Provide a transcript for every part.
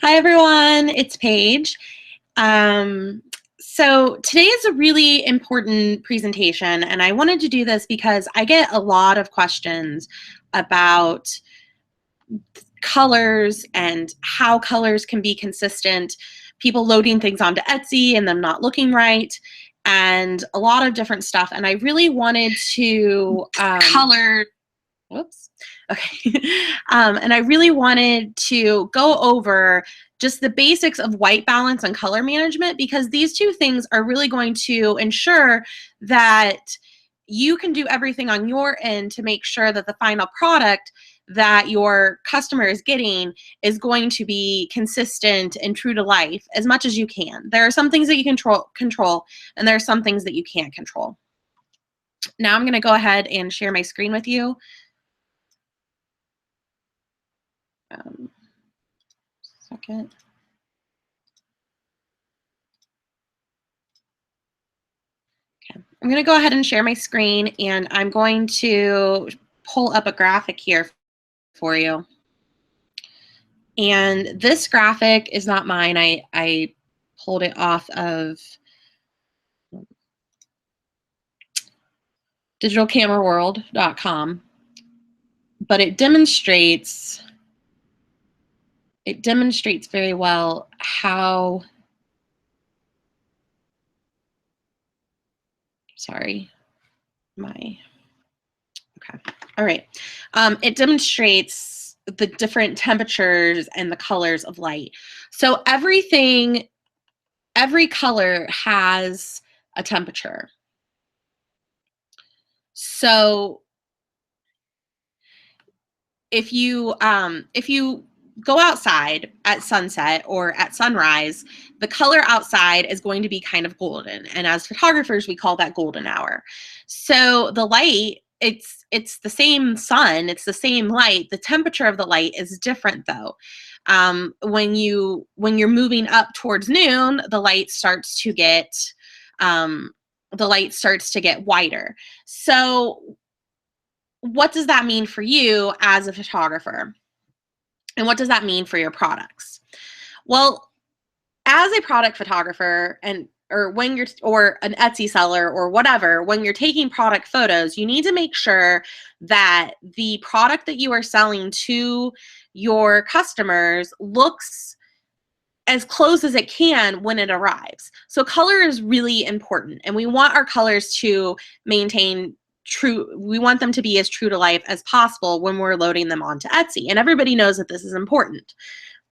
Hi everyone, it's Paige. So today is a really important presentation, and I wanted to do this because I get a lot of questions about colors and how colors can be consistent, people loading things onto Etsy and them not looking right, and a lot of different stuff. And I really wanted to whoops. Okay. And I really wanted to go over just the basics of white balance and color management, because these two things are really going to ensure that you can do everything on your end to make sure that the final product that your customer is getting is going to be consistent and true to life as much as you can. There are some things that you control, and there are some things that you can't control. Now I'm going to go ahead and share my screen with you. Second. Okay. I'm going to go ahead and share my screen, and I'm going to pull up a graphic here for you. And this graphic is not mine. I pulled it off of digitalcameraworld.com, but it demonstrates very well how, sorry, okay. All right. It demonstrates the different temperatures and the colors of light. So every color has a temperature. So if you go outside at sunset or at sunrise, the color outside is going to be kind of golden, and as photographers we call that golden hour. So the light, it's the same sun, it's the same light, the temperature of the light is different though. When you're moving up towards noon, the light starts to get wider. So what does that mean for you as a photographer? And what does that mean for your products? Well, as a product photographer or an Etsy seller or whatever, when you're taking product photos, you need to make sure that the product that you are selling to your customers looks as close as it can when it arrives. So color is really important, and we want our colors to maintain we want them to be as true to life as possible when we're loading them onto Etsy. And everybody knows that this is important.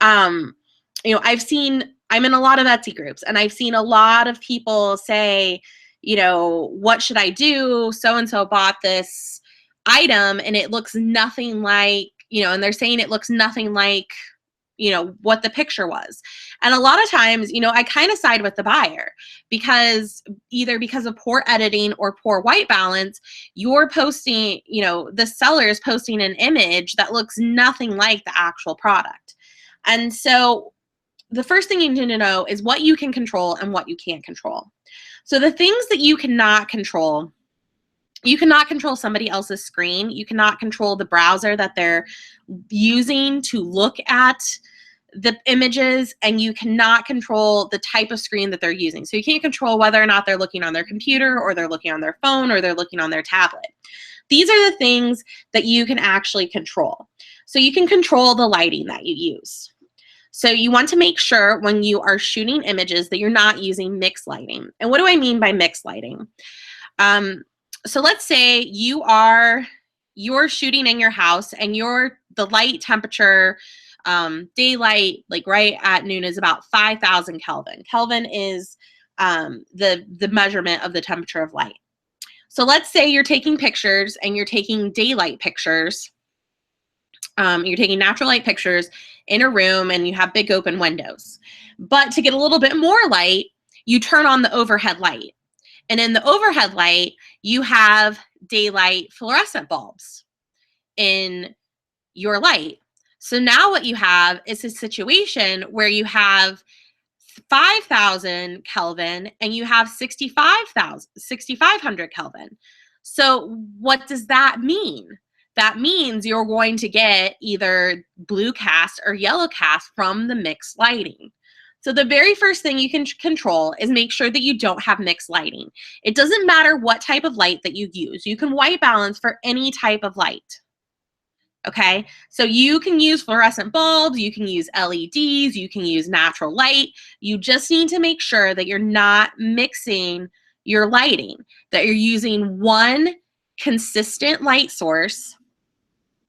I'm in a lot of Etsy groups, and I've seen a lot of people say, what should I do? So-and-so bought this item and it looks nothing like, and they're saying it looks nothing like, what the picture was. And a lot of times, I kind of side with the buyer, because either because of poor editing or poor white balance, you're posting, the seller is posting an image that looks nothing like the actual product. And so the first thing you need to know is what you can control and what you can't control. So the things that you cannot control somebody else's screen. You cannot control the browser that they're using to look at the images, and you cannot control the type of screen that they're using. So you can't control whether or not they're looking on their computer, or they're looking on their phone, or they're looking on their tablet. These are the things that you can actually control. So you can control the lighting that you use. So you want to make sure when you are shooting images that you're not using mixed lighting. And what do I mean by mixed lighting? So let's say you're shooting in your house, and the light temperature, daylight, like right at noon, is about 5,000 Kelvin. Kelvin is the measurement of the temperature of light. So let's say you're taking pictures, and you're taking daylight pictures. You're taking natural light pictures in a room, and you have big open windows. But to get a little bit more light, you turn on the overhead light. And in the overhead light, you have daylight fluorescent bulbs in your light. So now what you have is a situation where you have 5,000 Kelvin and you have 6,500 Kelvin. So what does that mean? that means you're going to get either blue cast or yellow cast from the mixed lighting. So the very first thing you can control is make sure that you don't have mixed lighting. It doesn't matter what type of light that you use. You can white balance for any type of light. Okay, so you can use fluorescent bulbs, you can use LEDs, you can use natural light. You just need to make sure that you're not mixing your lighting, that you're using one consistent light source.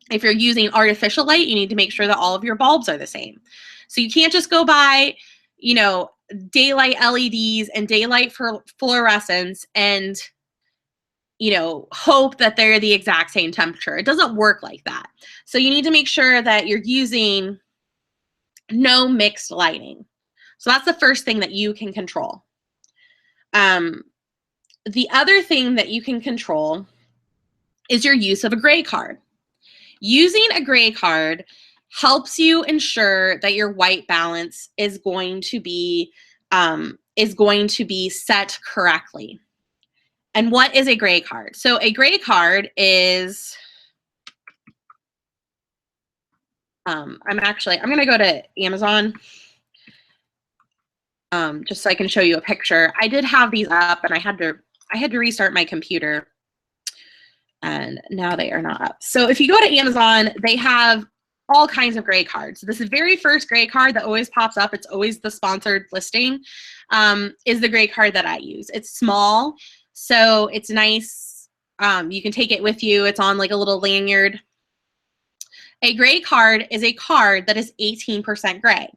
If you're using artificial light, you need to make sure that all of your bulbs are the same. So you can't just go buy, you know, daylight LEDs and daylight for fluorescence and, you know, hope that they're the exact same temperature. It doesn't work like that. So you need to make sure that you're using no mixed lighting. So that's the first thing that you can control. The other thing that you can control is your use of a gray card. Using a gray card helps you ensure that your white balance is going to be set correctly. And what is a gray card? So a gray card is, I'm going to go to Amazon just so I can show you a picture. I did have these up and I had to restart my computer and now they are not up. So if you go to Amazon, they have all kinds of gray cards. This is the very first gray card that always pops up. It's always the sponsored listing, is the gray card that I use. It's small, so it's nice. You can take it with you. It's on like a little lanyard. A gray card is a card that is 18% gray.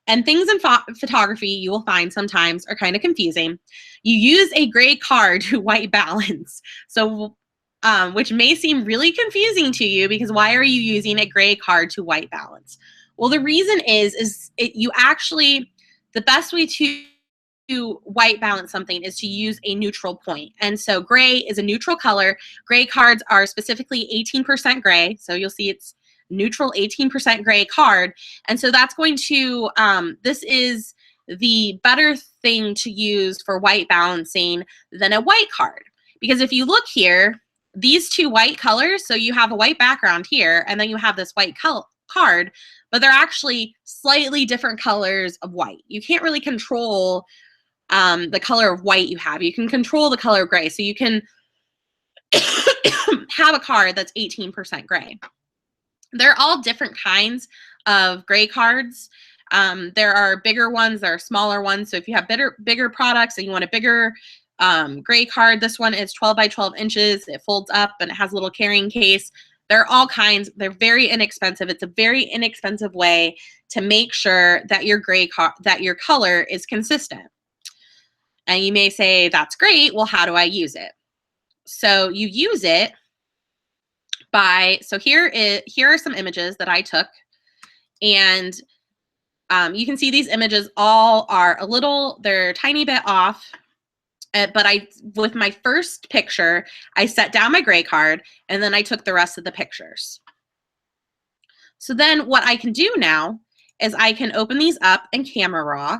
And things in photography you will find sometimes are kind of confusing. You use a gray card to white balance. So which may seem really confusing to you because why are you using a gray card to white balance? Well, the reason is the best way to white balance something is to use a neutral point. And so gray is a neutral color. Gray cards are specifically 18% gray. So you'll see it's neutral 18% gray card. And so that's going to, this is the better thing to use for white balancing than a white card. Because if you look here, these two white colors, so you have a white background here, and then you have this white card, but they're actually slightly different colors of white. You can't really control the color of white you have. You can control the color of gray. So you can have a card that's 18% gray. They're all different kinds of gray cards. There are bigger ones, there are smaller ones. So if you have bigger products and you want a bigger gray card, this one is 12 by 12 inches. It folds up and it has a little carrying case. There are all kinds. They're very inexpensive. It's a very inexpensive way to make sure that your your color is consistent. And you may say, that's great. Well, how do I use it? So you use it by, so here are some images that I took. And you can see these images all are they're a tiny bit off. But with my first picture, I set down my gray card and then I took the rest of the pictures. So then what I can do now is I can open these up in Camera Raw.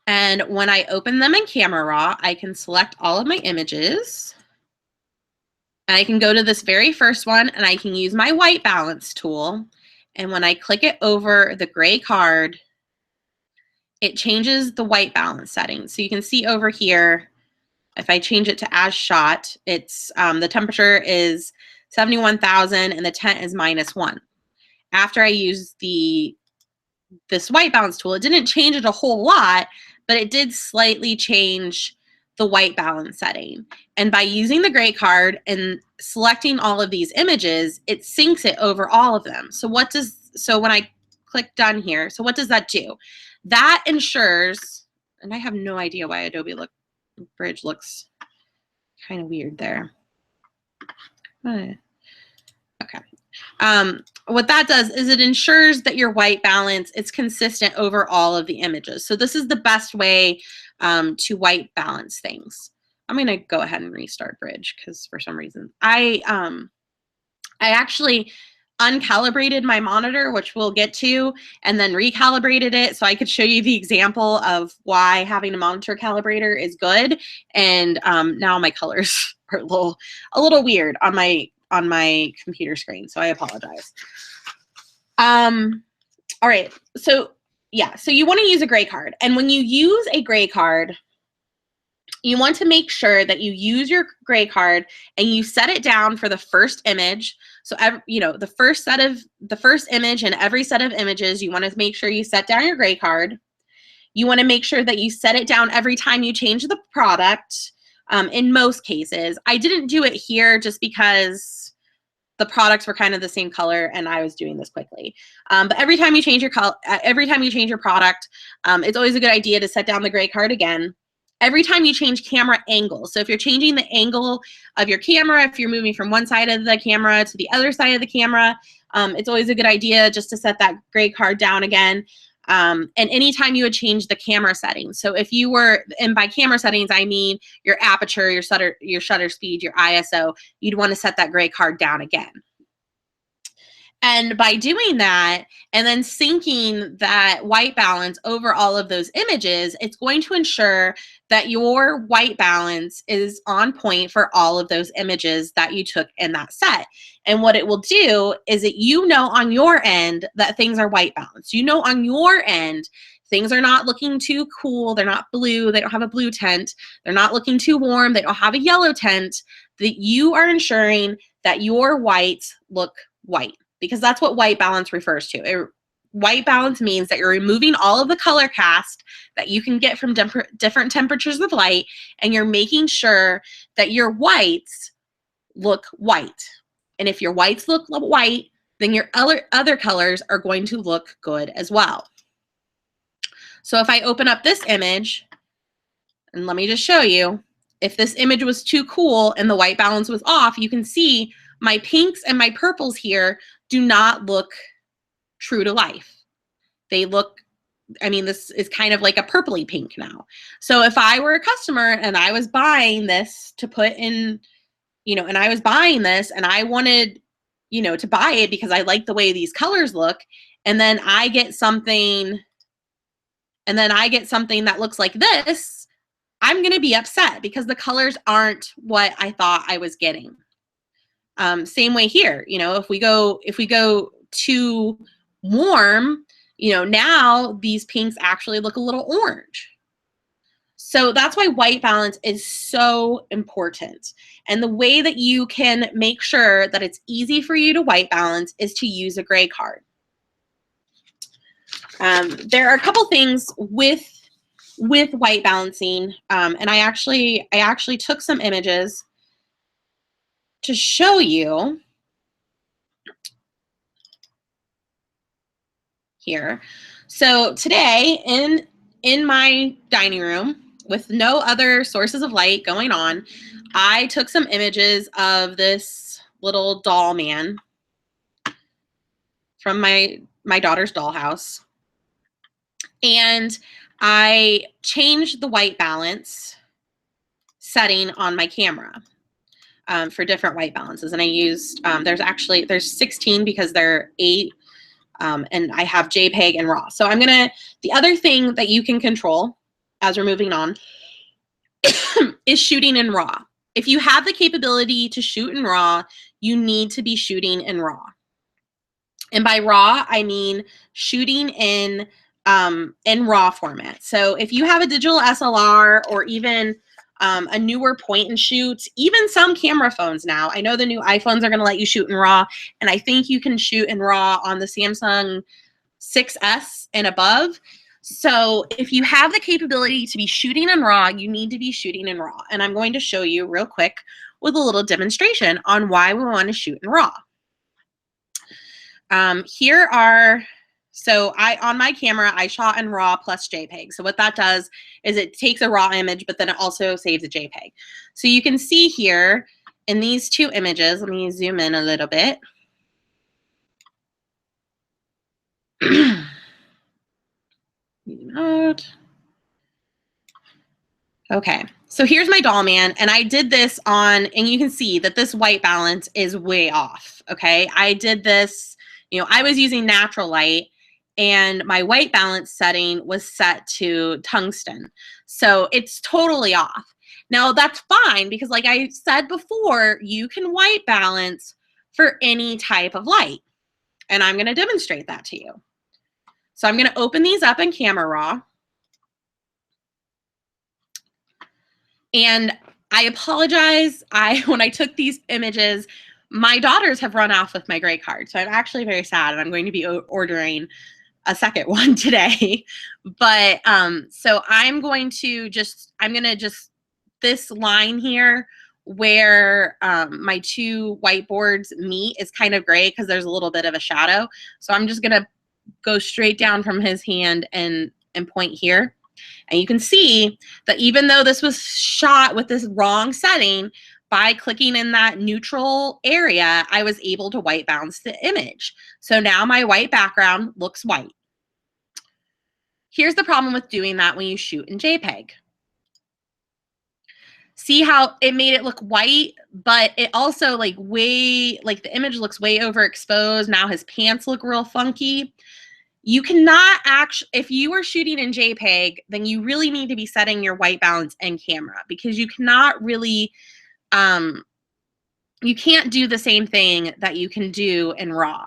And when I open them in Camera Raw, I can select all of my images. And I can go to this very first one and I can use my white balance tool. And when I click it over the gray card, it changes the white balance settings. So you can see over here, if I change it to as shot, it's the temperature is 71,000 and the tint is -1. After I use this white balance tool, it didn't change it a whole lot, but it did slightly change the white balance setting. And by using the gray card and selecting all of these images, it syncs it over all of them. So when I click done here, so what does that do? That ensures, and I have no idea why Adobe Bridge looks kind of weird there. Okay. What that does is it ensures that your white balance is consistent over all of the images. So this is the best way to white balance things. I'm going to go ahead and restart Bridge because for some reason I actually uncalibrated my monitor, which we'll get to, and then recalibrated it so I could show you the example of why having a monitor calibrator is good. And now my colors are a little weird on my computer screen, so I apologize. All right, so yeah, so you want to use a gray card, and when you use a gray card, you want to make sure that you use your gray card and you set it down for the first image. So, you know, the first image and every set of images, you want to make sure you set down your gray card. You want to make sure that you set it down every time you change the product. In most cases, I didn't do it here just because the products were kind of the same color and I was doing this quickly. But every time you change your product, it's always a good idea to set down the gray card again. Every time you change camera angles, so if you're changing the angle of your camera, if you're moving from one side of the camera to the other side of the camera, it's always a good idea just to set that gray card down again. And anytime you would change the camera settings. So if you were, and by camera settings, I mean your aperture, your shutter speed, your ISO, you'd want to set that gray card down again. And by doing that, and then syncing that white balance over all of those images, it's going to ensure that your white balance is on point for all of those images that you took in that set. And what it will do is that you know on your end that things are white balanced. You know on your end things are not looking too cool, they're not blue, they don't have a blue tint, they're not looking too warm, they don't have a yellow tint, that you are ensuring that your whites look white. Because that's what white balance refers to. White balance means that you're removing all of the color cast that you can get from different temperatures of light, and you're making sure that your whites look white. And if your whites look white, then your other colors are going to look good as well. So if I open up this image, and let me just show you, if this image was too cool and the white balance was off, you can see my pinks and my purples here do not look true to life. They look, I mean, this is kind of like a purpley pink now. So if I were a customer and I was buying this to put in, you know, and I was buying this and I wanted, you know, to buy it because I like the way these colors look, and then I get something, that looks like this, I'm going to be upset because the colors aren't what I thought I was getting. Same way here, you know, if we go too warm, you know, now these pinks actually look a little orange. So that's why white balance is so important. And the way that you can make sure that it's easy for you to white balance is to use a gray card. There are a couple things with white balancing, and I actually took some images to show you here. So today in my dining room with no other sources of light going on, I took some images of this little doll man from my daughter's dollhouse, and I changed the white balance setting on my camera. For different white balances, and I used there's 16 because there are 8, and I have JPEG and RAW. So the other thing that you can control as we're moving on is shooting in RAW. If you have the capability to shoot in RAW, you need to be shooting in RAW. And by RAW, I mean shooting in RAW format. So if you have a digital SLR or even a newer point and shoot, even some camera phones now. I know the new iPhones are going to let you shoot in RAW, and I think you can shoot in RAW on the Samsung 6S and above. So if you have the capability to be shooting in RAW, you need to be shooting in RAW. And I'm going to show you real quick with a little demonstration on why we want to shoot in RAW. So on my camera, I shot in RAW plus JPEG. So what that does is it takes a RAW image, but then it also saves a JPEG. So you can see here in these two images, let me zoom in a little bit. Zoom out. Okay, So here's my doll man, and I did this on, and you can see that this white balance is way off, okay? I did this, I was using natural light, and my white balance setting was set to tungsten. So it's totally off. Now that's fine, because like I said before, you can white balance for any type of light. And I'm gonna demonstrate that to you. So I'm gonna open these up in Camera Raw. And I apologize. When I took these images, my daughters have run off with my gray card. So I'm actually very sad, and I'm going to be ordering a second one today. But so I'm going to just this line here where my two whiteboards meet is kind of gray because there's a little bit of a shadow. So I'm just gonna go straight down from his hand and point here. And you can see that even though this was shot with this wrong setting, by clicking in that neutral area, I was able to white balance the image. So now my white background looks white. Here's the problem with doing that when you shoot in JPEG. See how it made it look white, but it also the image looks way overexposed. Now his pants look real funky. You cannot actually, if you are shooting in JPEG, then you really need to be setting your white balance in camera, because you cannot really, you can't do the same thing that you can do in RAW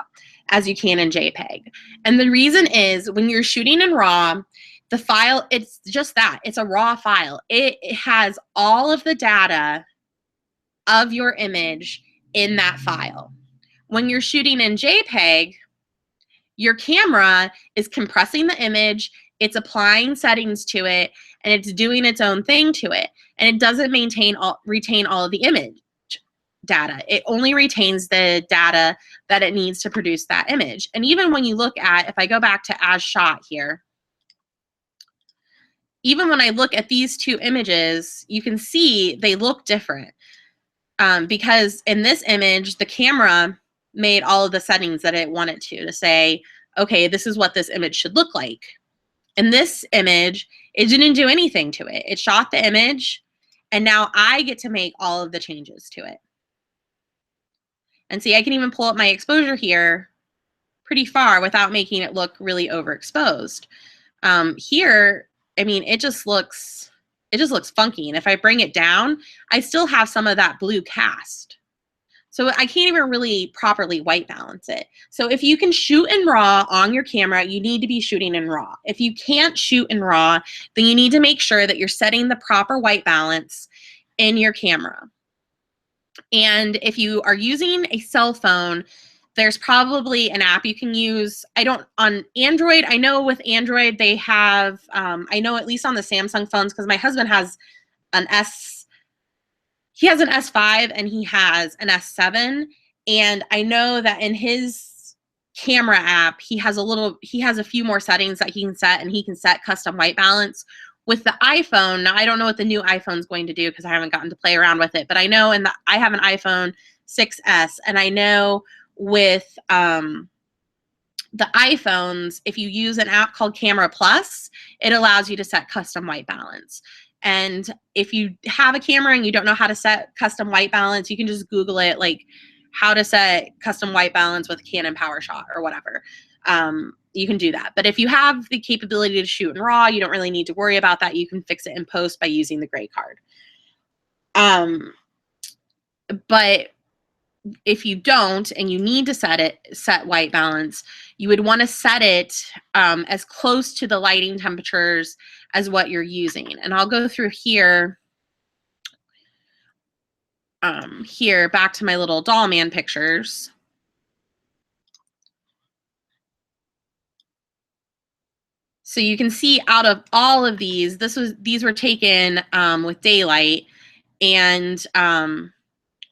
as you can in JPEG. And the reason is, when you're shooting in RAW, the file, it's just that, it's a raw file. It has all of the data of your image in that file. When you're shooting in JPEG, your camera is compressing the image, it's applying settings to it, and it's doing its own thing to it. And it doesn't retain all of the image data. It only retains the data that it needs to produce that image. And even when you look at, if I go back to as shot here, even when I look at these two images, you can see they look different. Because in this image, the camera made all of the settings that it wanted to say, okay, this is what this image should look like. In this image, it didn't do anything to it. It shot the image, and now I get to make all of the changes to it. And see, I can even pull up my exposure here pretty far without making it look really overexposed. Here, I mean, it just looks funky. And if I bring it down, I still have some of that blue cast. So I can't even really properly white balance it. So if you can shoot in RAW on your camera, you need to be shooting in RAW. If you can't shoot in RAW, then you need to make sure that you're setting the proper white balance in your camera. And if you are using a cell phone, there's probably an app you can use. On Android, I know with Android they have, I know at least on the Samsung phones, because my husband has an he has an S5 and he has an S7. And I know that in his camera app, he has a few more settings that he can set, and he can set custom white balance. With the iPhone, now I don't know what the new iPhone is going to do because I haven't gotten to play around with it, but I know I have an iPhone 6S, and I know with the iPhones, if you use an app called Camera Plus, it allows you to set custom white balance. And if you have a camera and you don't know how to set custom white balance, you can just Google it, like how to set custom white balance with Canon PowerShot or whatever. You can do that. But if you have the capability to shoot in RAW, you don't really need to worry about that. You can fix it in post by using the gray card. But if you don't and you need to set white balance, you would want to set it as close to the lighting temperatures as what you're using. And I'll go through here, back to my little doll man pictures. So you can see out of all of these, these were taken with daylight, and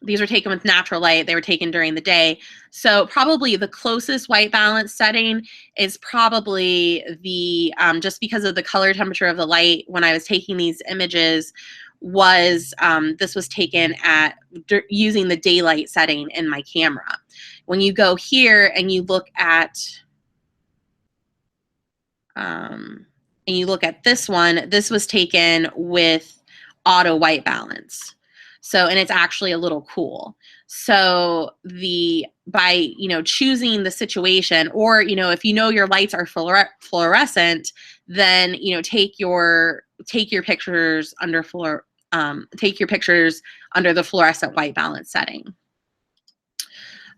these were taken with natural light. They were taken during the day. So probably the closest white balance setting is probably the, just because of the color temperature of the light when I was taking these images, was this was taken using the daylight setting in my camera. When you go here and you look at, this one, this was taken with auto white balance. So, and it's actually a little cool. So by, you know, choosing the situation, or, you know, if you know your lights are fluorescent, then, you know, take your pictures under the fluorescent white balance setting.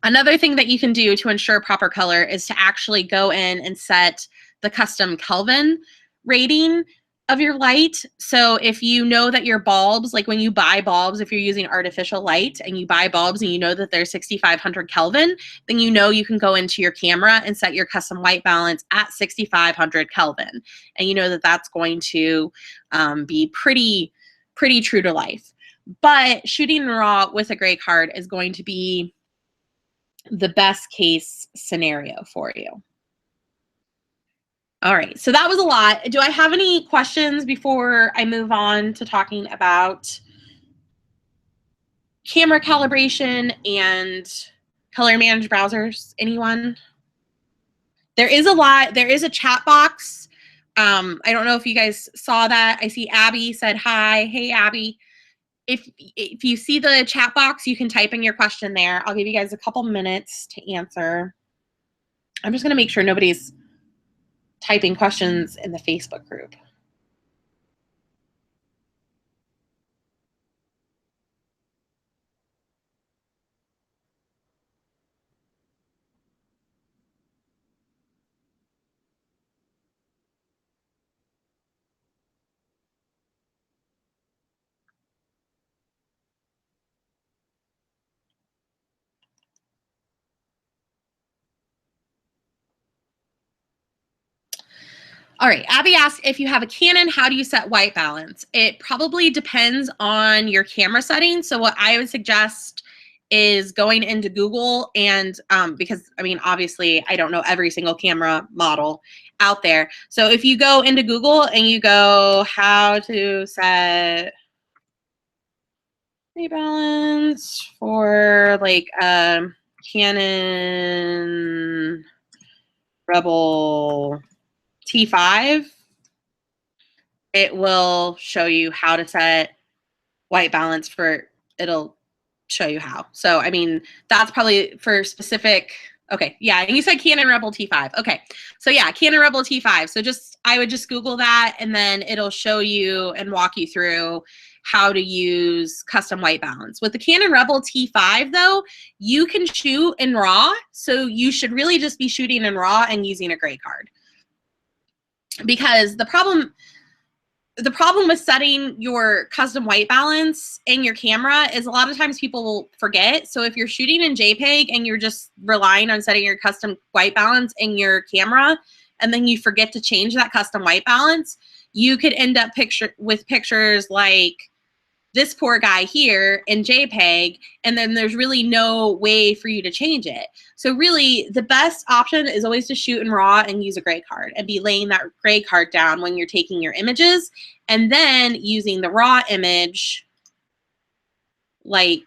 Another thing that you can do to ensure proper color is to actually go in and set the custom Kelvin rating of your light. So if you know that your bulbs, like when you buy bulbs, if you're using artificial light and you buy bulbs and you know that they're 6,500 Kelvin, then you know you can go into your camera and set your custom white balance at 6,500 Kelvin. And you know that that's going to be pretty true to life. But shooting in RAW with a gray card is going to be the best case scenario for you. All right, so that was a lot. Do I have any questions before I move on to talking about camera calibration and color managed browsers? Anyone? There is a chat box. I don't know if you guys saw that. I see Abby said hi. Hey, Abby. If you see the chat box, you can type in your question there. I'll give you guys a couple minutes to answer. I'm just going to make sure nobody's typing questions in the Facebook group. All right, Abby asked, if you have a Canon, how do you set white balance? It probably depends on your camera settings. So what I would suggest is going into Google and because, I mean, obviously I don't know every single camera model out there. So if you go into Google and you go how to set white balance for like Canon Rebel T5, it will show you how to set white balance for, it'll show you how. So, I mean, that's probably for specific, okay, yeah, and you said Canon Rebel T5. Okay, so yeah, Canon Rebel T5. So I would just Google that and then it'll show you and walk you through how to use custom white balance. With the Canon Rebel T5 though, you can shoot in RAW, so you should really just be shooting in RAW and using a gray card. Because the problem with setting your custom white balance in your camera is a lot of times people will forget. So if you're shooting in JPEG and you're just relying on setting your custom white balance in your camera, and then you forget to change that custom white balance, you could end up with pictures like this poor guy here in JPEG, and then there's really no way for you to change it. So really, the best option is always to shoot in RAW and use a gray card and be laying that gray card down when you're taking your images, and then using the RAW image like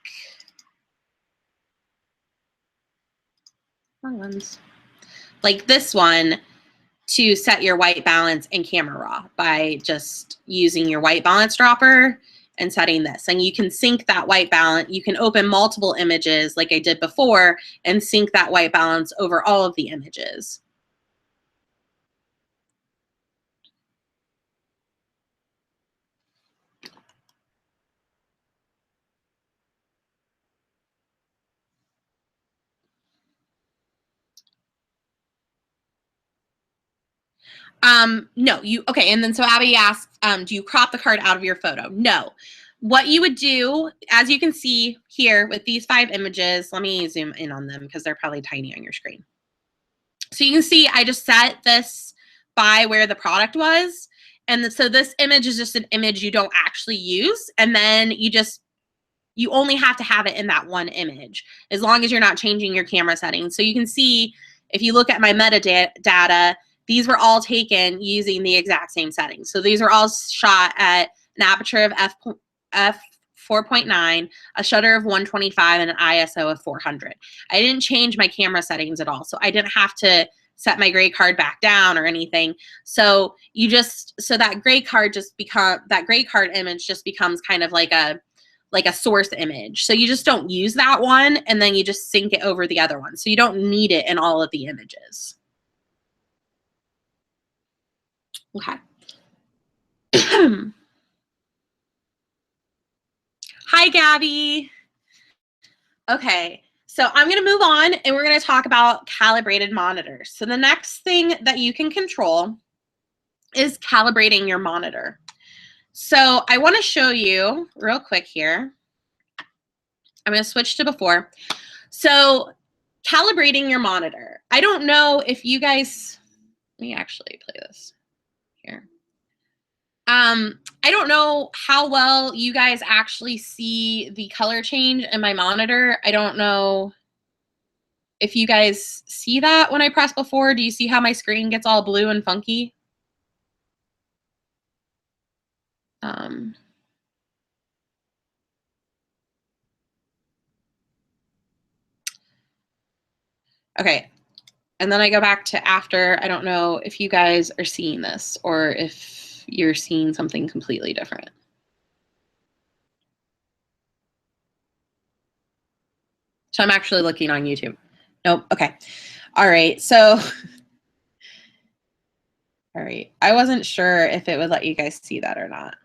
this one to set your white balance in camera RAW by just using your white balance dropper and setting this. And you can sync that white balance. You can open multiple images like I did before and sync that white balance over all of the images. No, okay, and then so Abby asked, do you crop the card out of your photo? No. What you would do, as you can see here with these 5 images, let me zoom in on them because they're probably tiny on your screen. So you can see I just set this by where the product was. And so this image is just an image you don't actually use. And then you only have to have it in that one image as long as you're not changing your camera settings. So you can see if you look at my metadata, these were all taken using the exact same settings. So these are all shot at an aperture of f4.9, a shutter of 125, and an ISO of 400. I didn't change my camera settings at all. So I didn't have to set my gray card back down or anything. So that gray card image just becomes kind of like a source image. So you just don't use that one, and then you just sync it over the other one. So you don't need it in all of the images. Okay. Hi, Gabby. Okay, so I'm going to move on, and we're going to talk about calibrated monitors. So the next thing that you can control is calibrating your monitor. So I want to show you real quick here. I'm going to switch to before. So calibrating your monitor. I don't know if you guys, let me actually play this here. I don't know how well you guys actually see the color change in my monitor. I don't know if you guys see that when I press before. Do you see how my screen gets all blue and funky? Okay, and then I go back to after. I don't know if you guys are seeing this or if you're seeing something completely different. So I'm actually looking on YouTube. Nope. Okay. All right. So, all right. I wasn't sure if it would let you guys see that or not.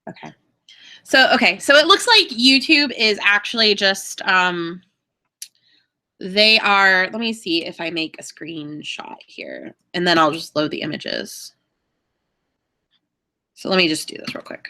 Okay. So it looks like YouTube is actually just, they are, let me see if I make a screenshot here, and then I'll just load the images. So let me just do this real quick.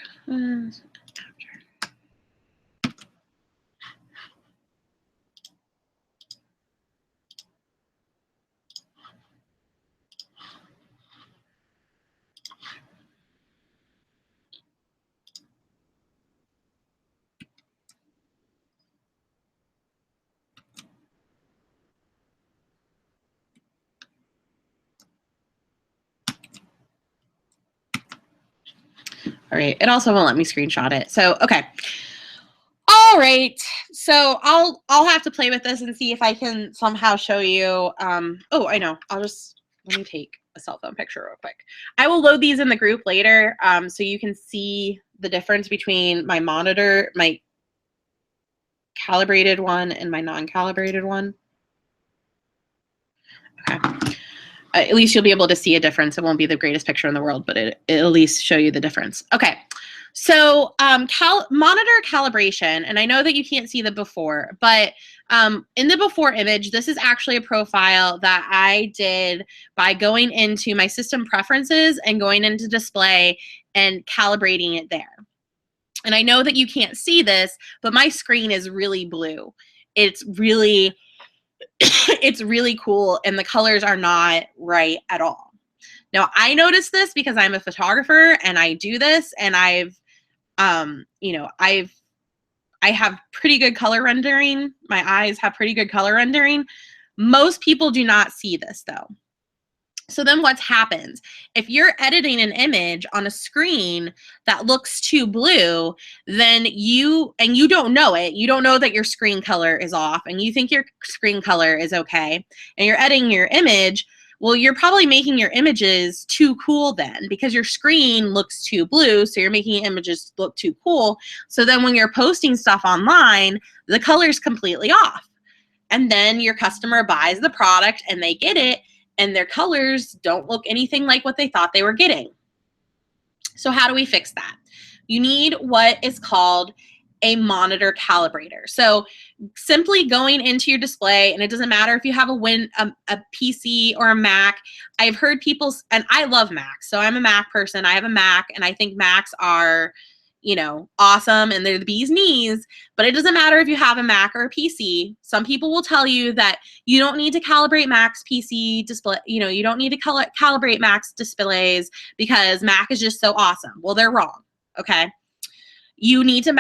All right, it also won't let me screenshot it. So, okay. All right, so I'll have to play with this and see if I can somehow show you. Oh, I know. Let me take a cell phone picture real quick. I will load these in the group later, so you can see the difference between my monitor, my calibrated one, and my non-calibrated one. Okay. At least you'll be able to see a difference. It won't be the greatest picture in the world, but it'll at least show you the difference. Okay. So monitor calibration, and I know that you can't see the before, but in the before image, this is actually a profile that I did by going into my system preferences and going into display and calibrating it there. And I know that you can't see this, but my screen is really blue. It's really it's really cool, and the colors are not right at all. Now, I noticed this because I'm a photographer and I do this, and I have pretty good color rendering. My eyes have pretty good color rendering. Most people do not see this though. So then what happens? If you're editing an image on a screen that looks too blue, then you don't know it. You don't know that your screen color is off, and you think your screen color is okay, and you're editing your image. Well, you're probably making your images too cool then, because your screen looks too blue, so you're making images look too cool. So then when you're posting stuff online, the color's completely off. And then your customer buys the product and they get it, and their colors don't look anything like what they thought they were getting. So how do we fix that? You need what is called a monitor calibrator. So simply going into your display, and it doesn't matter if you have a PC or a Mac. I've heard people, and I love Macs, so I'm a Mac person. I have a Mac, and I think Macs are, awesome, and they're the bee's knees. But it doesn't matter if you have a Mac or a PC. Some people will tell you that you don't need to calibrate Mac's PC display. You don't need to calibrate Mac's displays because Mac is just so awesome. Well, they're wrong. Okay. You need to,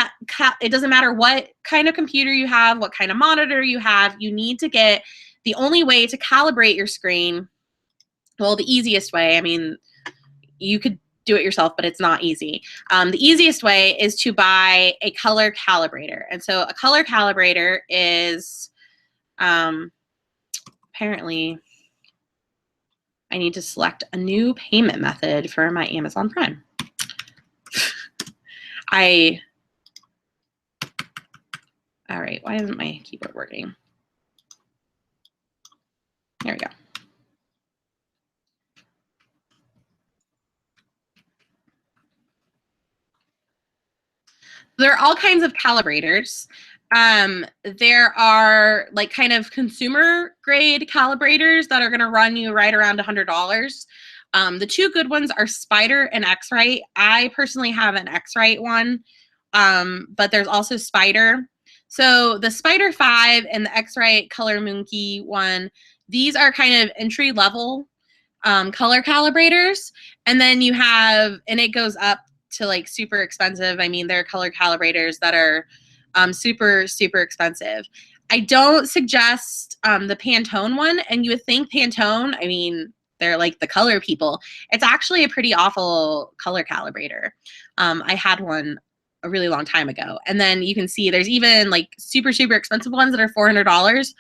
it doesn't matter what kind of computer you have, what kind of monitor you have, you need to get, the only way to calibrate your screen well, the easiest way, I mean, you could do it yourself, but it's not easy. The easiest way is to buy a color calibrator. And so a color calibrator is, apparently I need to select a new payment method for my Amazon Prime. All right, why isn't my keyboard working? There we go. There are all kinds of calibrators. There are like kind of consumer grade calibrators that are going to run you right around $100. The two good ones are Spider and X-Rite. I personally have an X-Rite one, but there's also Spider. So the Spider 5 and the X-Rite Color Monkey one, these are kind of entry level color calibrators. And then you have, and it goes up to like super expensive. I mean, there are color calibrators that are super, super expensive. I don't suggest the Pantone one. And you would think Pantone, I mean, they're like the color people. It's actually a pretty awful color calibrator. I had one a really long time ago. And then you can see there's even like super, super expensive ones that are $400.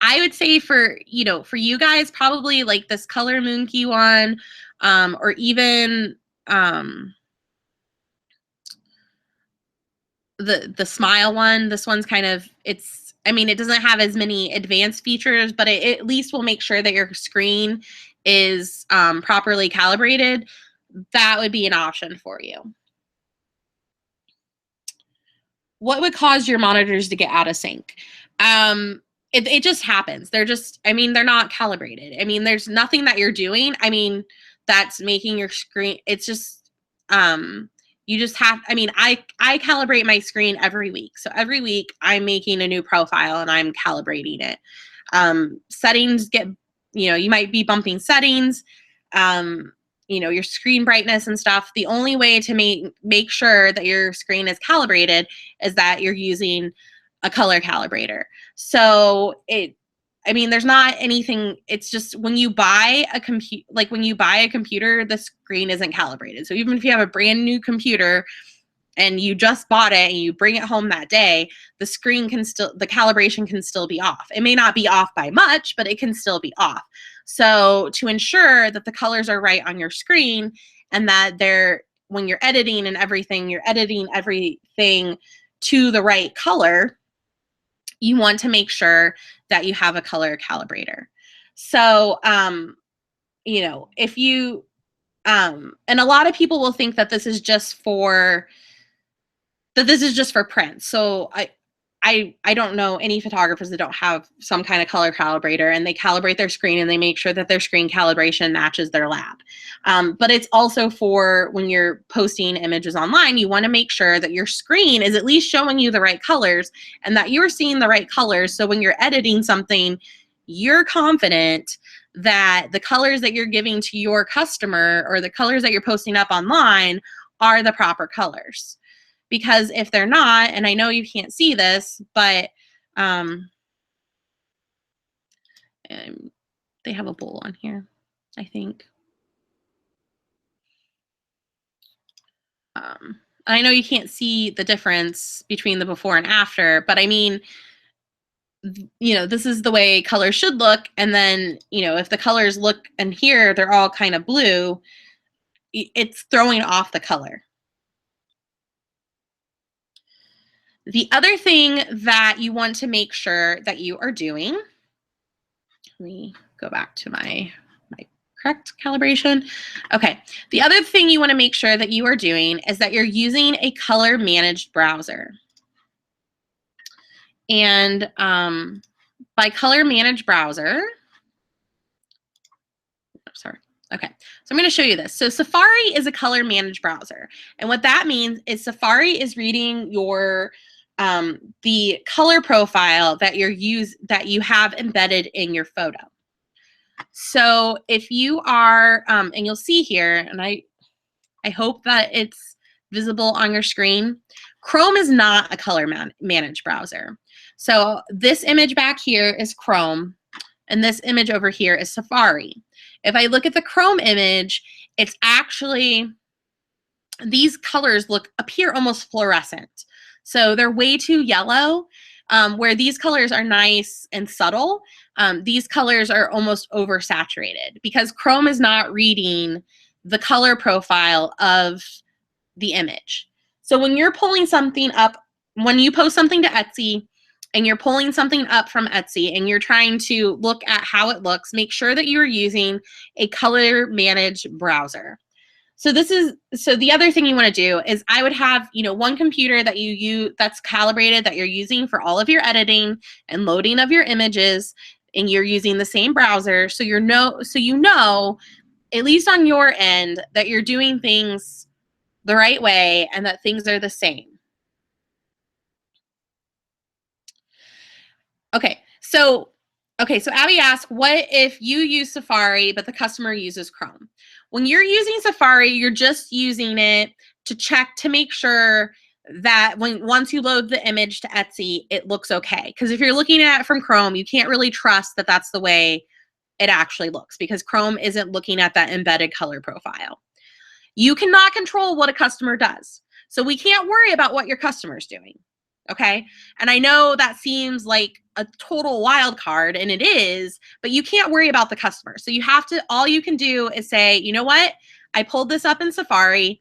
I would say for, you know, for you guys, probably like this Color Monkey one, or even the Smile one. This one's kind of, it's, I mean, it doesn't have as many advanced features, but it at least will make sure that your screen is properly calibrated. That would be an option for you. What would cause your monitors to get out of sync? It just happens. They're just, I mean, they're not calibrated. I mean, there's nothing that you're doing, I mean, that's making your screen, it's just, you just have, I mean, I calibrate my screen every week. So every week I'm making a new profile and I'm calibrating it. Settings get, you know, you might be bumping settings, you know, your screen brightness and stuff. The only way to make sure that your screen is calibrated is that you're using a color calibrator. So I mean, there's not anything, it's just when you buy a computer, the screen isn't calibrated. So even if you have a brand new computer and you just bought it and you bring it home that day, the calibration can still be off. It may not be off by much, but it can still be off. So to ensure that the colors are right on your screen and that when you're editing and everything, you're editing everything to the right color, you want to make sure that you have a color calibrator. So, you know, if you, and a lot of people will think that this is just for print. So I don't know any photographers that don't have some kind of color calibrator, and they calibrate their screen and they make sure that their screen calibration matches their lab. But it's also for when you're posting images online, you want to make sure that your screen is at least showing you the right colors and that you're seeing the right colors. So when you're editing something, you're confident that the colors that you're giving to your customer or the colors that you're posting up online are the proper colors. Because if they're not, and I know you can't see this, but they have a bowl on here, I think. I know you can't see the difference between the before and after, but I mean, you know, this is the way colors should look. And then, you know, if the colors look and here, they're all kind of blue, it's throwing off the color. The other thing that you want to make sure that you are doing, let me go back to my correct calibration. Okay, the other thing you want to make sure that you are doing is that you're using a color managed browser. And by color managed browser, sorry. Okay, so I'm going to show you this. So Safari is a color managed browser. And what that means is Safari is reading your the color profile that you have embedded in your photo. So if you are, and you'll see here, and I hope that it's visible on your screen, Chrome is not a color managed browser. So this image back here is Chrome. and this image over here is Safari. If I look at the Chrome image, it's actually, these colors appear almost fluorescent. So they're way too yellow, where these colors are nice and subtle. These colors are almost oversaturated because Chrome is not reading the color profile of the image. So when you're pulling something up, when you post something to Etsy and you're pulling something up from Etsy and you're trying to look at how it looks, make sure that you are using a color managed browser. So the other thing you want to do is I would have, one computer that you use that's calibrated, that you're using for all of your editing and loading of your images, and you're using the same browser. So you know, at least on your end, that you're doing things the right way and that things are the same. Okay, so Abby asked, what if you use Safari, but the customer uses Chrome? When you're using Safari, you're just using it to check to make sure that once you load the image to Etsy, it looks okay. Because if you're looking at it from Chrome, you can't really trust that that's the way it actually looks because Chrome isn't looking at that embedded color profile. You cannot control what a customer does. So we can't worry about what your customer's doing. Okay. And I know that seems like a total wild card, and it is, but you can't worry about the customer. So all you can do is say, you know what? I pulled this up in Safari.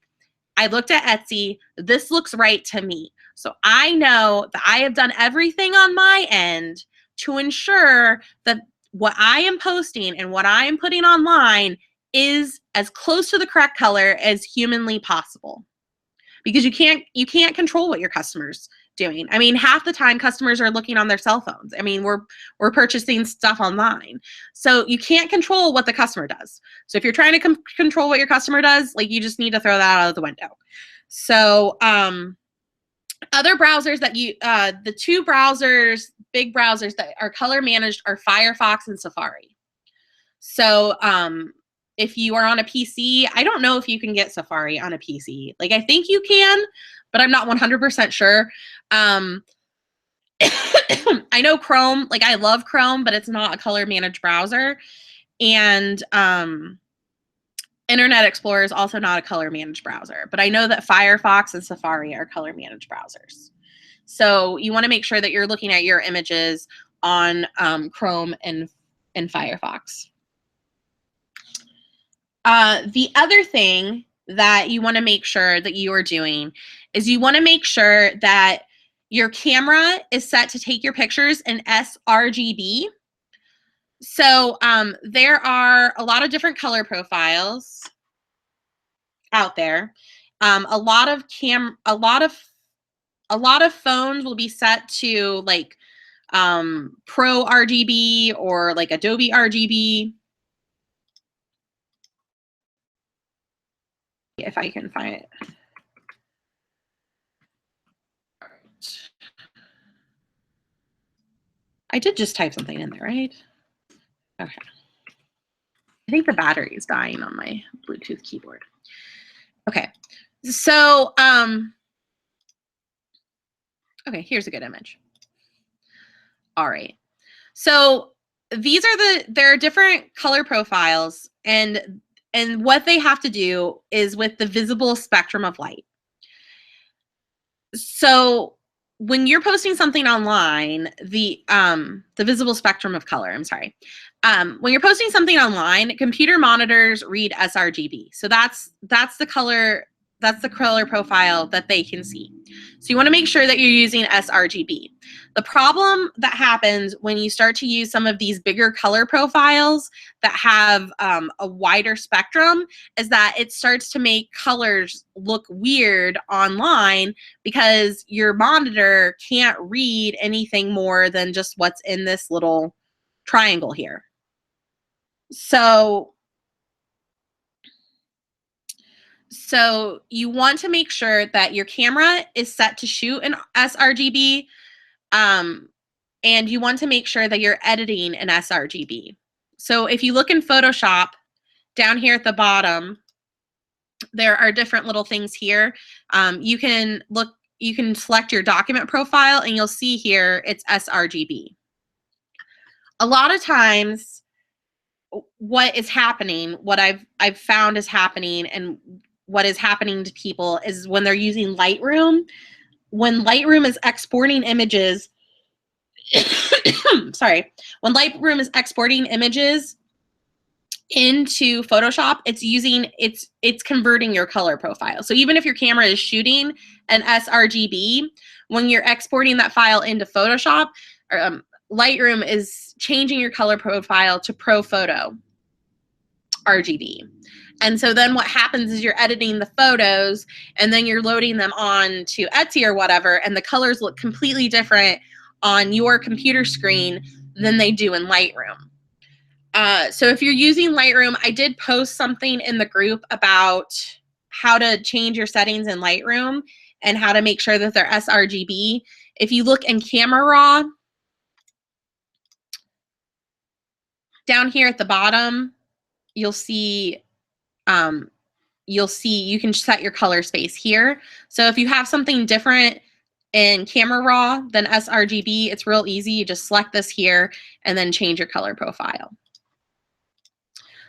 I looked at Etsy. This looks right to me. So I know that I have done everything on my end to ensure that what I am posting and what I am putting online is as close to the correct color as humanly possible. Because you can't control what your customers doing. I mean, half the time customers are looking on their cell phones. I mean, we're purchasing stuff online. So you can't control what the customer does. So if you're trying to control what your customer does, like, you just need to throw that out of the window. So other browsers that the two big browsers that are color managed are Firefox and Safari. So if you are on a PC, I don't know if you can get Safari on a PC. Like, I think you can, but I'm not 100% sure. I know Chrome, like, I love Chrome, but it's not a color managed browser. And Internet Explorer is also not a color managed browser. But I know that Firefox and Safari are color managed browsers. So you want to make sure that you're looking at your images on Chrome and Firefox. The other thing that you want to make sure that you are doing is you want to make sure that your camera is set to take your pictures in sRGB. So there are a lot of different color profiles out there. A lot of phones will be set to like Pro RGB or like Adobe RGB. If I can find it. All right. I did just type something in there, right? Okay. I think the battery is dying on my Bluetooth keyboard. Okay. So, okay, here's a good image. All right. So these are there are different color profiles, and what they have to do is with the visible spectrum of light. So when you're posting something online, the visible spectrum of color, I'm sorry. When you're posting something online, computer monitors read sRGB. So that's the color profile that they can see. So you want to make sure that you're using sRGB. The problem that happens when you start to use some of these bigger color profiles that have a wider spectrum is that it starts to make colors look weird online because your monitor can't read anything more than just what's in this little triangle here. So you want to make sure that your camera is set to shoot in sRGB, and you want to make sure that you're editing in sRGB. So if you look in Photoshop, down here at the bottom, there are different little things here. You can select your document profile, and you'll see here it's sRGB. A lot of times what is happening, what I've found is happening, and what is happening to people is when they're using Lightroom, when Lightroom is exporting images, sorry, when Lightroom is exporting images into Photoshop, it's converting your color profile. So even if your camera is shooting an sRGB, when you're exporting that file into Photoshop, Lightroom is changing your color profile to Pro Photo RGB. And so then what happens is you're editing the photos and then you're loading them on to Etsy or whatever, and the colors look completely different on your computer screen than they do in Lightroom. So if you're using Lightroom, I did post something in the group about how to change your settings in Lightroom and how to make sure that they're sRGB. If you look in Camera Raw, down here at the bottom, you'll see you can set your color space here. So if you have something different in Camera Raw than sRGB, it's real easy. You just select this here and then change your color profile.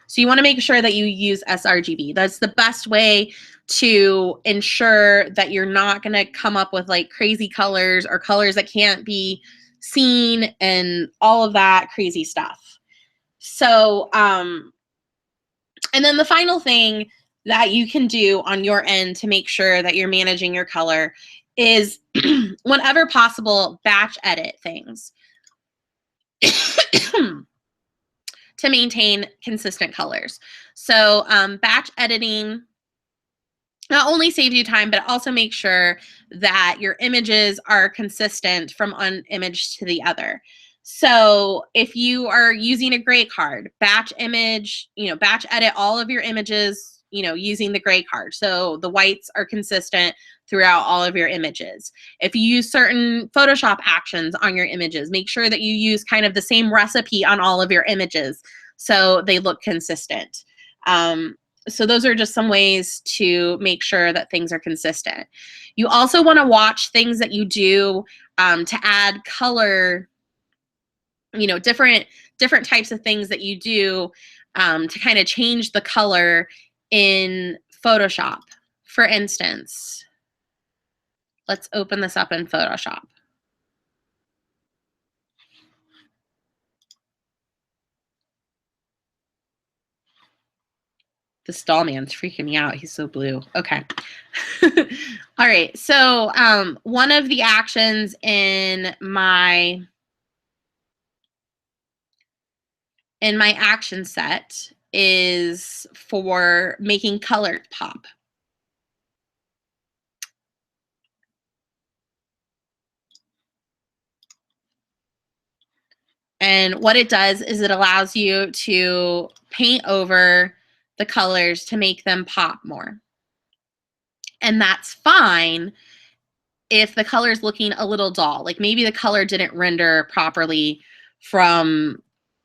So you want to make sure that you use sRGB. That's the best way to ensure that you're not going to come up with like crazy colors or colors that can't be seen and all of that crazy stuff. So, and then the final thing that you can do on your end to make sure that you're managing your color is whenever possible, batch edit things to maintain consistent colors. So batch editing not only saves you time, but it also makes sure that your images are consistent from one image to the other. So if you are using a gray card, batch image, batch edit all of your images, using the gray card. So the whites are consistent throughout all of your images. If you use certain Photoshop actions on your images, make sure that you use kind of the same recipe on all of your images so they look consistent. So those are just some ways to make sure that things are consistent. You also want to watch things that you do to add color, different types of things that you do to kind of change the color in Photoshop. For instance, let's open this up in Photoshop. The stall man's freaking me out. He's so blue. Okay. All right. So one of the actions in my action set is for making color pop. And what it does is it allows you to paint over the colors to make them pop more. And that's fine if the color is looking a little dull. Like maybe the color didn't render properly from,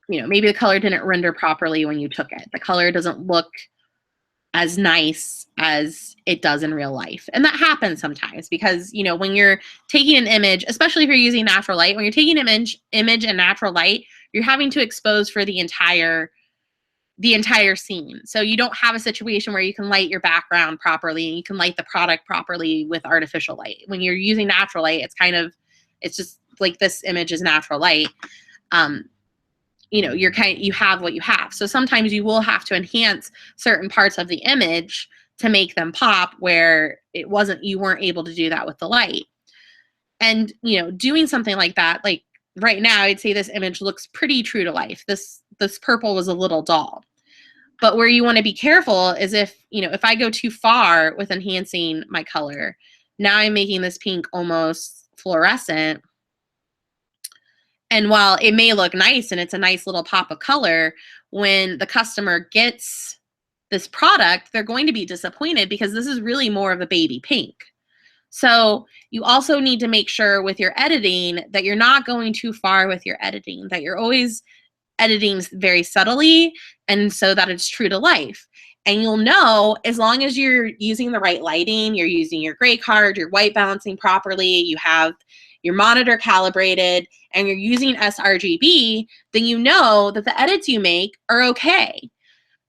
maybe the color didn't render properly when you took it. The color doesn't look as nice as it does in real life. And that happens sometimes because, when you're taking an image, especially if you're using natural light, when you're taking an image in natural light, you're having to expose for the entire scene. So you don't have a situation where you can light your background properly and you can light the product properly with artificial light. When you're using natural light, it's just like this image is natural light. You have what you have. So sometimes you will have to enhance certain parts of the image to make them pop where you weren't able to do that with the light. And, doing something like that, like right now, I'd say this image looks pretty true to life. This purple was a little dull. But where you want to be careful is if I go too far with enhancing my color, now I'm making this pink almost fluorescent. And while it may look nice and it's a nice little pop of color, when the customer gets this product, they're going to be disappointed because this is really more of a baby pink. So you also need to make sure with your editing that you're not going too far with your editing, that you're always editing very subtly and so that it's true to life. And you'll know as long as you're using the right lighting, you're using your gray card, you're white balancing properly, you have your monitor calibrated, and you're using sRGB, then you know that the edits you make are okay.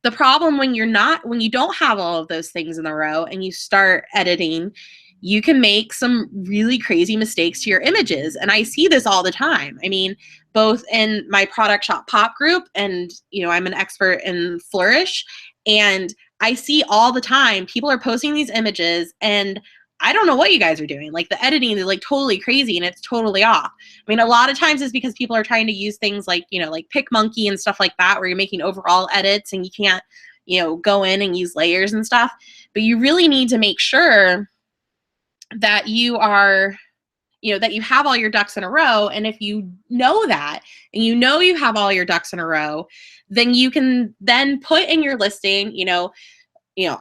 The problem when you don't have all of those things in a row and you start editing, you can make some really crazy mistakes to your images. And I see this all the time. I mean, both in my product shop pop group and, I'm an expert in Flourish, and I see all the time people are posting these images and I don't know what you guys are doing. Like the editing is like totally crazy and it's totally off. I mean, a lot of times it's because people are trying to use things like, like PicMonkey and stuff like that, where you're making overall edits and you can't, go in and use layers and stuff. But you really need to make sure that you are, that you have all your ducks in a row. And if you know that, and you have all your ducks in a row, then you can then put in your listing,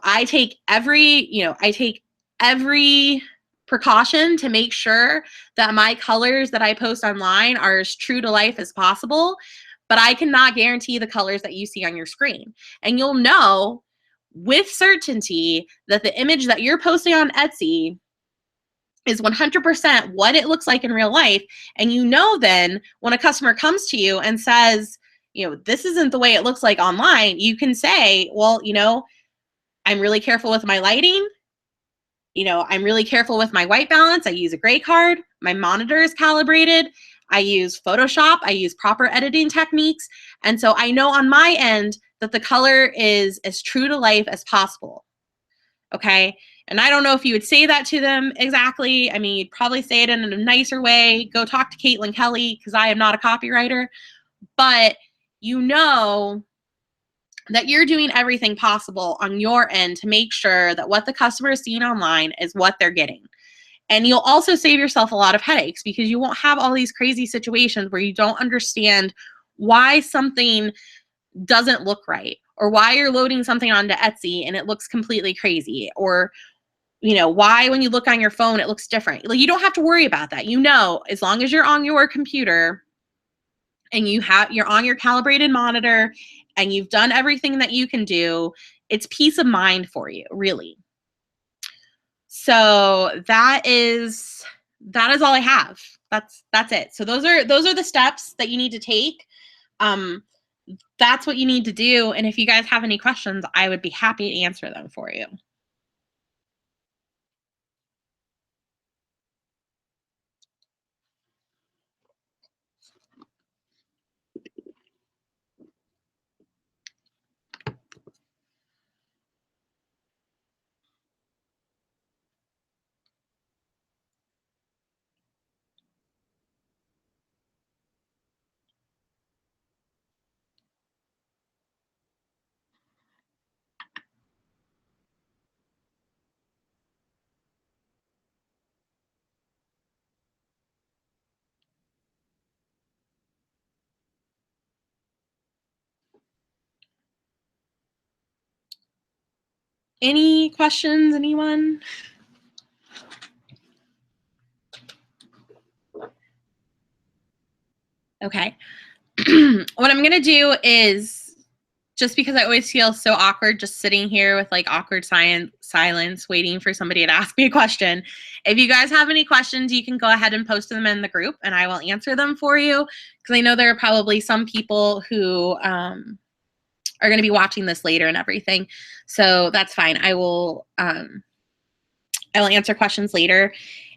I take every precaution to make sure that my colors that I post online are as true to life as possible, but I cannot guarantee the colors that you see on your screen. And you'll know with certainty that the image that you're posting on Etsy is 100% what it looks like in real life. And then when a customer comes to you and says, this isn't the way it looks like online, you can say, well, I'm really careful with my lighting. I'm really careful with my white balance. I use a gray card. My monitor is calibrated. I use Photoshop. I use proper editing techniques. And so I know on my end that the color is as true to life as possible. Okay. And I don't know if you would say that to them exactly. I mean, you'd probably say it in a nicer way. Go talk to Caitlin Kelly, because I am not a copywriter. But that you're doing everything possible on your end to make sure that what the customer is seeing online is what they're getting. And you'll also save yourself a lot of headaches, because you won't have all these crazy situations where you don't understand why something doesn't look right, or why you're loading something onto Etsy and it looks completely crazy, or why when you look on your phone it looks different. Like, you don't have to worry about that. As long as you're on your computer and you're on your calibrated monitor and you've done everything that you can do, it's peace of mind for you, really. So that is all I have. That's it. So those are the steps that you need to take. That's what you need to do. And if you guys have any questions, I would be happy to answer them for you. Any questions, anyone? Okay. What I'm going to do is, just because I always feel so awkward just sitting here with like awkward silence waiting for somebody to ask me a question. If you guys have any questions, you can go ahead and post them in the group and I will answer them for you, because I know there are probably some people who are going to be watching this later and everything. So that's fine. I will answer questions later.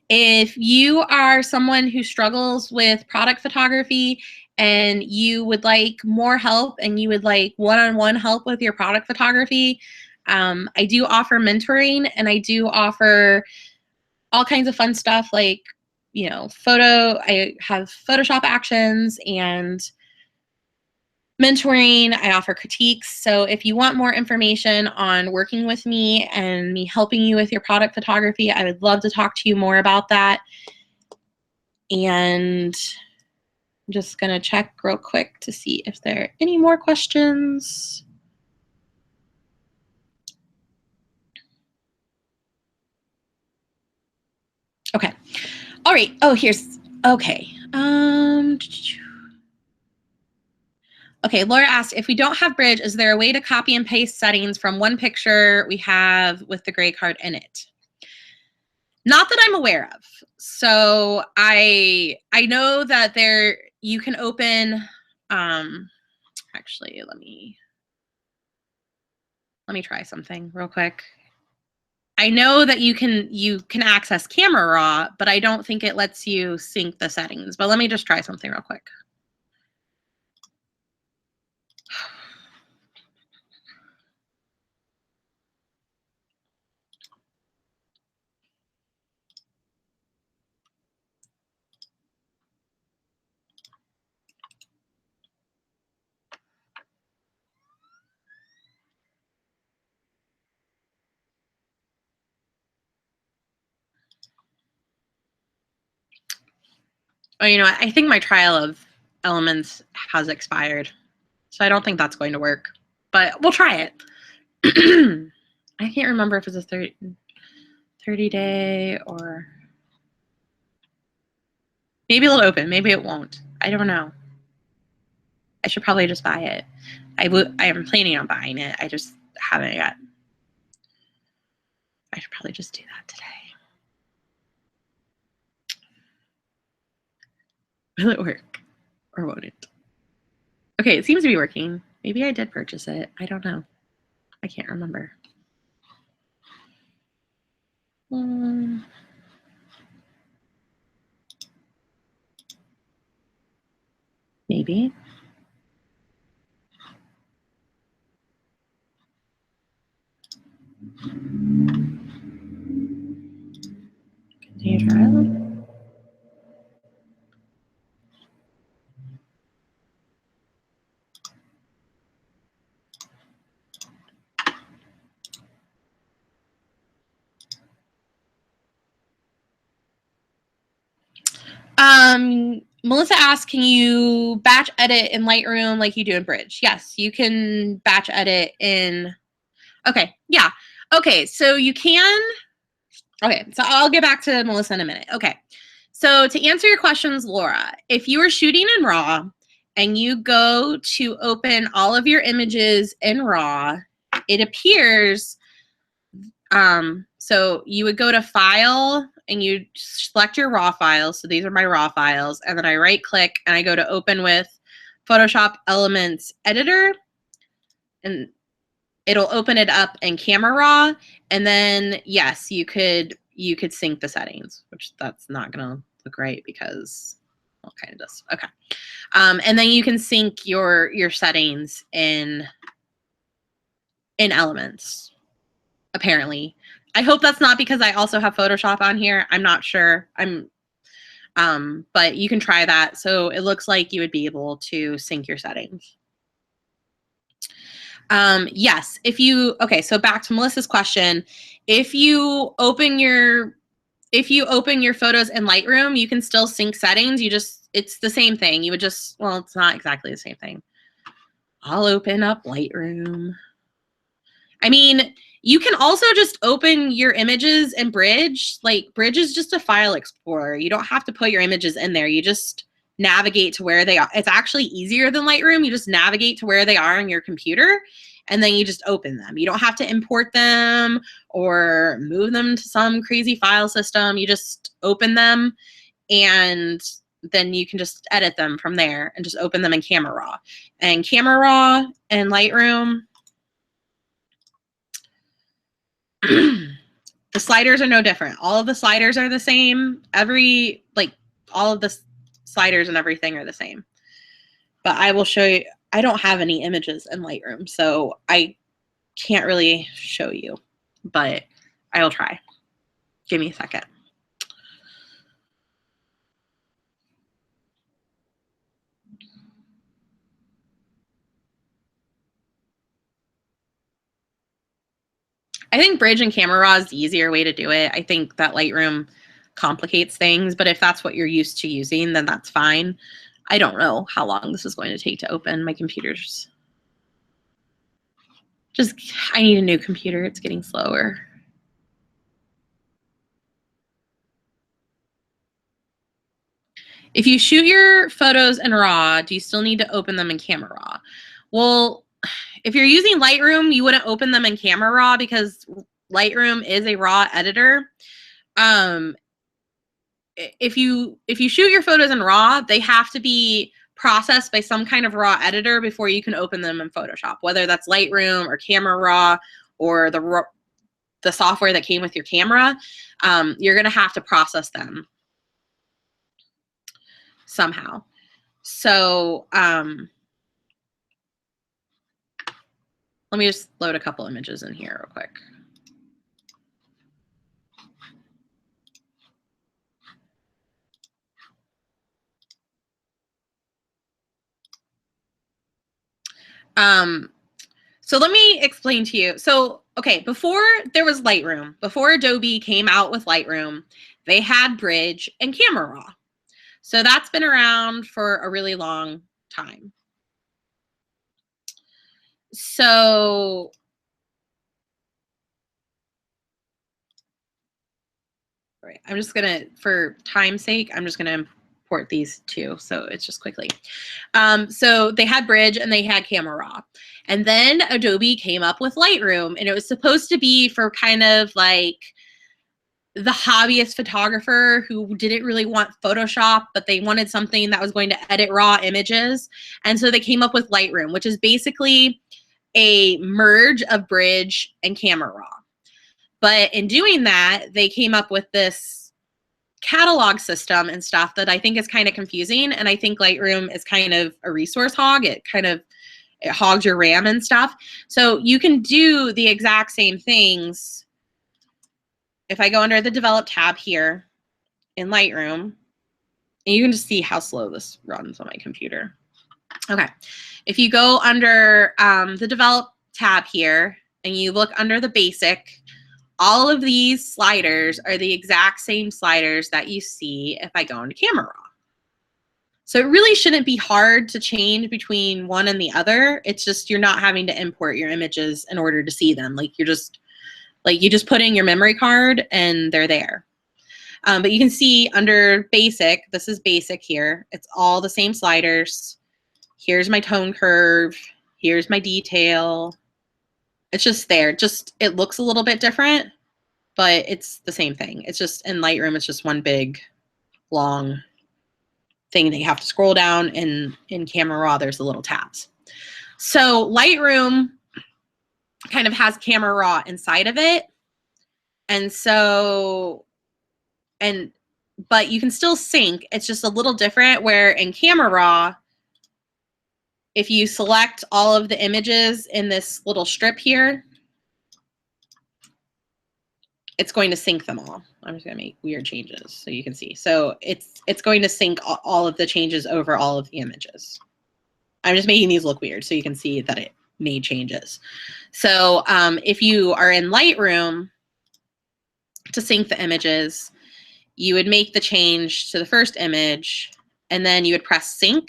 If you are someone who struggles with product photography and you would like more help and you would like one-on-one help with your product photography, I do offer mentoring, and I do offer all kinds of fun stuff like, I have Photoshop actions and mentoring. I offer critiques. So if you want more information on working with me and me helping you with your product photography, I would love to talk to you more about that. And I'm just going to check real quick to see if there are any more questions. Okay. All right. Oh, here's, okay. Okay, Laura asked, if we don't have Bridge, is there a way to copy and paste settings from one picture we have with the gray card in it? Not that I'm aware of. So I know that you can open, actually, let me try something real quick. I know that you can access Camera Raw, but I don't think it lets you sync the settings. But let me just try something real quick. Oh, you know what? I think my trial of Elements has expired. So I don't think that's going to work. But we'll try it. I can't remember if it's a 30-day or... Maybe it'll open. Maybe it won't. I don't know. I should probably just buy it. I am planning on buying it. I just haven't yet. I should probably just do that today. Will it work or won't it? Okay, it seems to be working. Maybe I did purchase it. I don't know. I can't remember. Maybe. Continue trial. Melissa asked, can you batch edit in Lightroom like you do in Bridge? Yes, you can batch edit in... Okay, yeah. Okay, so you can... Okay, so I'll get back to Melissa in a minute. Okay, so to answer your questions, Laura, if you are shooting in RAW and you go to open all of your images in RAW, it appears... so you would go to File and you select your RAW files. So these are my RAW files. And then I right click and I go to Open with Photoshop Elements Editor. And it'll open it up in Camera Raw. And then, yes, you could sync the settings, which that's not going to look right because, well, it kind of does. Okay. And then you can sync your settings in Elements, apparently. I hope that's not because I also have Photoshop on here. I'm not sure. But you can try that. So it looks like you would be able to sync your settings. Yes, okay, so back to Melissa's question. If you open your photos in Lightroom, you can still sync settings. It's the same thing. You would just, well, it's not exactly the same thing. I'll open up Lightroom. I mean, you can also just open your images in Bridge. Like, Bridge is just a file explorer. You don't have to put your images in there. You just navigate to where they are. It's actually easier than Lightroom. You just navigate to where they are on your computer, and then you just open them. You don't have to import them or move them to some crazy file system. You just open them, and then you can just edit them from there and just open them in Camera Raw. And Camera Raw and Lightroom... The sliders are no different. All of the sliders are the same. All of the sliders and everything are the same. But I will show you. I don't have any images in Lightroom, so I can't really show you, but I will try. Give me a second. I think Bridge and Camera Raw is the easier way to do it. I think that Lightroom complicates things, but if that's what you're used to using, then that's fine. I don't know how long this is going to take to open. My computer's just, I need a new computer. It's getting slower. If you shoot your photos in RAW, do you still need to open them in Camera Raw? Well, if you're using Lightroom, you wouldn't open them in Camera Raw because Lightroom is a RAW editor. if you shoot your photos in RAW, they have to be processed by some kind of RAW editor before you can open them in Photoshop, whether that's Lightroom or Camera Raw or the software that came with your camera. You're going to have to process them somehow. So let me just load a couple images in here real quick. So let me explain to you. So, okay, before there was Lightroom, before Adobe came out with Lightroom, they had Bridge and Camera Raw. So that's been around for a really long time. So right, I'm just gonna, for time's sake, I'm just gonna import these two. So it's just quickly. So they had Bridge and they had Camera Raw. And then Adobe came up with Lightroom, and it was supposed to be for kind of like the hobbyist photographer who didn't really want Photoshop, but they wanted something that was going to edit raw images. And so they came up with Lightroom, which is basically a merge of Bridge and Camera Raw. But in doing that, they came up with this catalog system and stuff that I think is kind of confusing. And I think Lightroom is kind of a resource hog. It hogs your RAM and stuff. So you can do the exact same things. If I go under the Develop tab here in Lightroom, and you can just see how slow this runs on my computer. Okay, if you go under the Develop tab here, and you look under the Basic, all of these sliders are the exact same sliders that you see if I go into Camera Raw. So it really shouldn't be hard to change between one and the other. It's just you're not having to import your images in order to see them. Like you just put in your memory card and they're there. But you can see under Basic, this is Basic here. It's all the same sliders. Here's my tone curve. Here's my detail. It's just there. It looks a little bit different, but it's the same thing. It's just in Lightroom, it's just one big, long thing that you have to scroll down. In Camera Raw, there's the little tabs. So Lightroom kind of has Camera Raw inside of it. And so, but you can still sync. It's just a little different where in Camera Raw, if you select all of the images in this little strip here, it's going to sync them all. I'm just going to make weird changes so you can see. So it's going to sync all of the changes over all of the images. I'm just making these look weird so you can see that it made changes. So if you are in Lightroom to sync the images, you would make the change to the first image, and then you would press sync.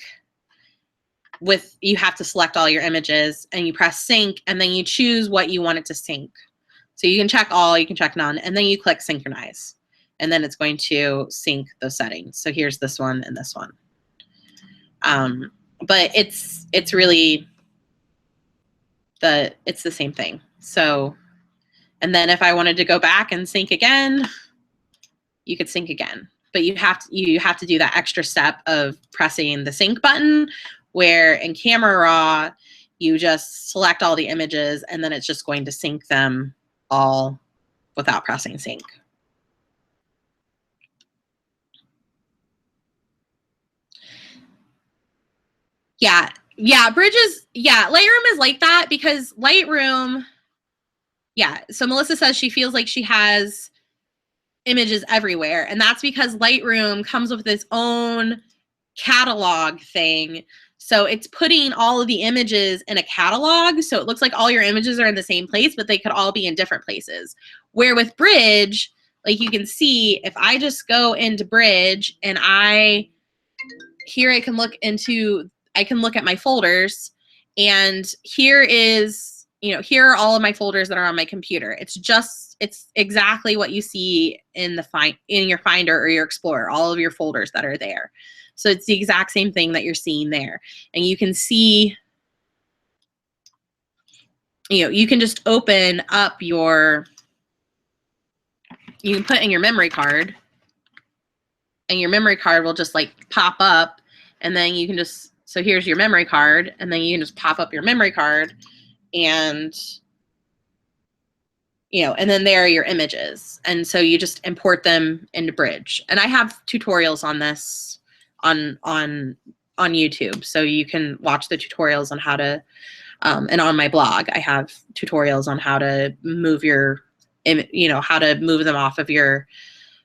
You have to select all your images, and you press sync, and then you choose what you want it to sync. So you can check all, you can check none, and then you click synchronize, and then it's going to sync those settings. So here's this one and this one. But it's really it's the same thing. So, and then if I wanted to go back and sync again, you could sync again. But you have to do that extra step of pressing the sync button, where in Camera Raw, you just select all the images, and then it's just going to sync them all without pressing sync. Yeah, Lightroom is like that because Lightroom, so Melissa says she feels like she has images everywhere, and that's because Lightroom comes with its own catalog thing. So it's putting all of the images in a catalog, so it looks like all your images are in the same place, but they could all be in different places. Where with Bridge, like you can see, if I just go into Bridge and I can look at my folders, and here are all of my folders that are on my computer. It's exactly what you see in your Finder or your Explorer, all of your folders that are there. So it's the exact same thing that you're seeing there. And you can see, you can just open up your you can put in your memory card, and your memory card will just like pop up, and then you can just, so here's your memory card, and then you can just pop up your memory card, and and then there are your images. And so you just import them into Bridge. And I have tutorials on this on YouTube, so you can watch the tutorials on how to, and on my blog, I have tutorials on how to move how to move them off of your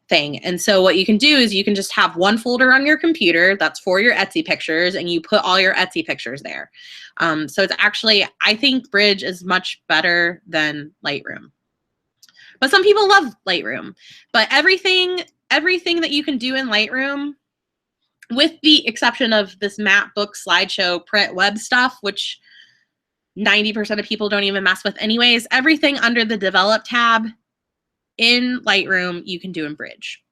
thing. And so what you can do is you can just have one folder on your computer that's for your Etsy pictures, and you put all your Etsy pictures there. So it's actually, I think Bridge is much better than Lightroom. But some people love Lightroom. But everything that you can do in Lightroom, with the exception of this map, book, slideshow, print, web stuff, which 90% of people don't even mess with anyways, everything under the Develop tab in Lightroom you can do in Bridge.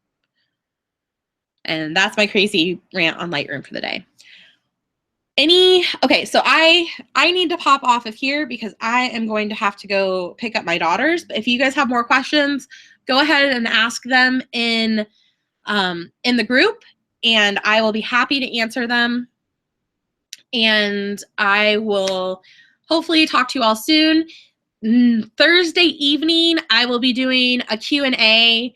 And that's my crazy rant on Lightroom for the day. Okay, so I need to pop off of here because I am going to have to go pick up my daughters. But if you guys have more questions, go ahead and ask them in the group, and I will be happy to answer them. And I will hopefully talk to you all soon. Thursday evening, I will be doing a Q&A,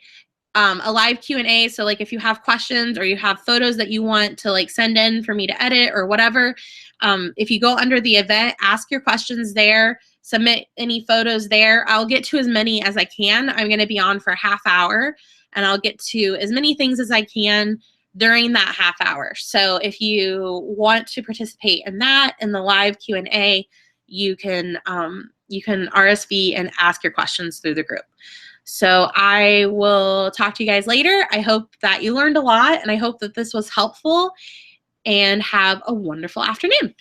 a live Q&A. So like if you have questions or you have photos that you want to like send in for me to edit or whatever, if you go under the event, ask your questions there, submit any photos there. I'll get to as many as I can. I'm going to be on for a half hour, and I'll get to as many things as I can during that half hour. So if you want to participate in that, in the live Q&A, you can RSV and ask your questions through the group. So I will talk to you guys later. I hope that you learned a lot, and I hope that this was helpful, and have a wonderful afternoon.